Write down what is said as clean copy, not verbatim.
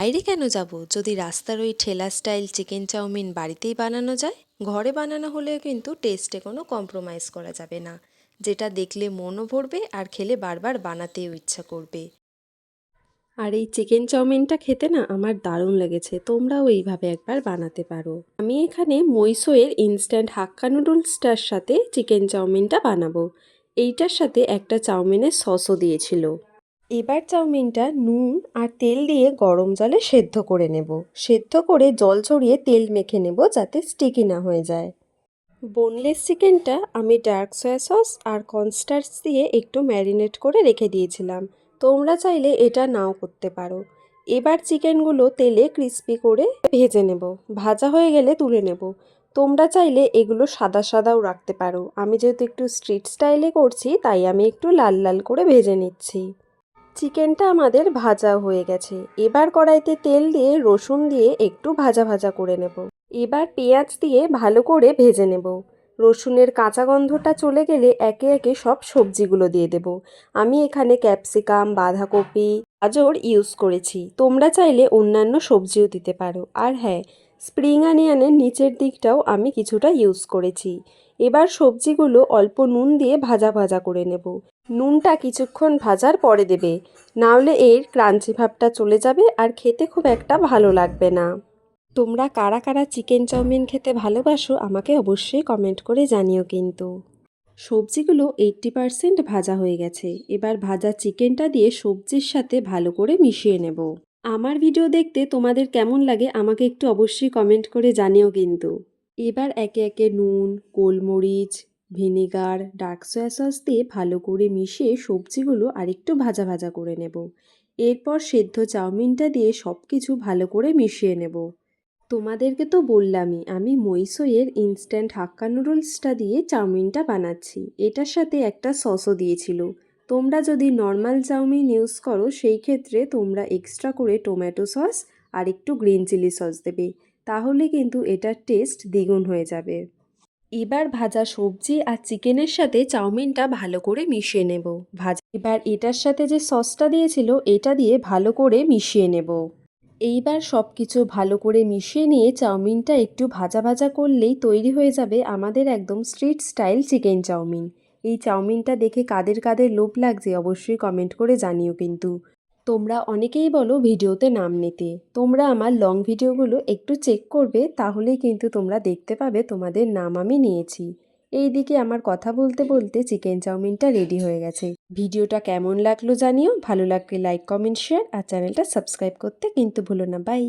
বাইরে কেন যাব যদি রাস্তার ওই ঠেলা স্টাইল চিকেন চাউমিন বাড়িতেই বানানো যায়? ঘরে বানানো হলেও কিন্তু টেস্টে কোনো কম্প্রোমাইজ করা যাবে না, যেটা দেখলে মনও ভরবে আর খেলে বারবার বানাতেও ইচ্ছা করবে। আর এই চিকেন চাউমিনটা খেতে না আমার দারুণ লেগেছে, তোমরাও এইভাবে একবার বানাতে পারো। আমি এখানে মইসোয়ের ইনস্ট্যান্ট হাক্কা নুডলসটার সাথে চিকেন চাউমিনটা বানাবো। এইটার সাথে একটা চাউমিনের সসও দিয়েছিল। এবার চাউমিনটা নুন আর তেল দিয়ে গরম জলে সেদ্ধ করে নেব। সেদ্ধ করে জল ছড়িয়ে তেল মেখে নেব যাতে স্টিকি না হয়ে যায়। বোনলেস চিকেনটা আমি ডার্ক সয়া সস আর কর্নস্টার্চ দিয়ে একটু ম্যারিনেট করে রেখে দিয়েছিলাম। তোমরা চাইলে এটা নাও করতে পারো। এবার চিকেনগুলো তেলে ক্রিস্পি করে ভেজে নেব। ভাজা হয়ে গেলে তুলে নেব। তোমরা চাইলে এগুলো সাদা সাদাও রাখতে পারো। আমি যেহেতু একটু স্ট্রিট স্টাইলে করছি তাই আমি একটু লাল লাল করে ভেজে নিচ্ছি। চিকেনটা আমাদের ভাজা হয়ে গেছে। এবার কড়াইতে তেল দিয়ে রসুন দিয়ে একটু ভাজা ভাজা করে নেব। এবার পেঁয়াজ দিয়ে ভালো করে ভেজে নেব। রসুনের কাঁচা গন্ধটা চলে গেলে একে একে সব সবজিগুলো দিয়ে দেব। আমি এখানে ক্যাপসিকাম, বাঁধাকপি, গাজর ইউজ করেছি। তোমরা চাইলে অন্যান্য সবজিও দিতে পারো। আর হ্যাঁ, স্প্রিং অনিয়নের নিচের দিকটাও আমি কিছুটা ইউজ করেছি। এবার সবজিগুলো অল্প নুন দিয়ে ভাজা ভাজা করে নেব। নুনটা কিছুক্ষণ ভাজার পরে দেবে, নাহলে এর ক্রাঞ্চি ভাবটা চলে যাবে আর খেতে খুব একটা ভালো লাগবে না। তোমরা কারা কারা চিকেন চাউমিন খেতে ভালোবাসো আমাকে অবশ্যই কমেন্ট করে জানিও কিন্তু। সবজিগুলো 80% ভাজা হয়ে গেছে। এবার ভাজা চিকেনটা দিয়ে সবজির সাথে ভালো করে মিশিয়ে নেব। আমার ভিডিও দেখতে তোমাদের কেমন লাগে আমাকে একটু অবশ্যই কমেন্ট করে জানিও কিন্তু। এবার একে একে নুন, গোলমরিচ, ভিনেগার, ডার্ক সয়া সস দিয়ে ভালো করে মিশিয়ে সবজিগুলো আরেকটু ভাজা ভাজা করে নেব। এরপর সেদ্ধ চাউমিনটা দিয়ে সব কিছু ভালো করে মিশিয়ে নেব। তোমাদেরকে তো বললামই আমি মইসোয়ের ইনস্ট্যান্ট হাক্কা নুডলসটা দিয়ে চাউমিনটা বানাচ্ছি। এটার সাথে একটা সসও দিয়েছিল। তোমরা যদি নর্মাল চাউমিন ইউজ করো সেই ক্ষেত্রে তোমরা এক্সট্রা করে টমেটো সস আর একটু গ্রিন চিলি সস দেবে, তাহলে কিন্তু এটার টেস্ট দ্বিগুণ হয়ে যাবে। এবার ভাজা সবজি আর চিকেনের সাথে চাউমিনটা ভালো করে মিশিয়ে নেব। এবার এটার সাথে যে সসটা দিয়েছিল এটা দিয়ে ভালো করে মিশিয়ে নেব। এইবার সব কিছু ভালো করে মিশিয়ে নিয়ে চাউমিনটা একটু ভাজা ভাজা করলেই তৈরি হয়ে যাবে আমাদের একদম স্ট্রিট স্টাইল চিকেন চাউমিন। এই চাউমিনটা দেখে কাদের কাদের লোভ লাগছে অবশ্যই কমেন্ট করে জানিও কিন্তু। তোমরা অনেকেই বলো ভিডিওতে নাম নিতে। তোমরা আমার লং ভিডিওগুলো একটু চেক করবে, তাহলেই কিন্তু তোমরা দেখতে পাবে তোমাদের নাম আমি নিয়েছি। এইদিকে আমার কথা বলতে বলতে চিকেন চাউমিনটা রেডি হয়ে গেছে। ভিডিওটা কেমন লাগলো জানিও। ভালো লাগলে লাইক, কমেন্ট, শেয়ার আর চ্যানেলটা সাবস্ক্রাইব করতে কিন্তু ভুলো না। বাই।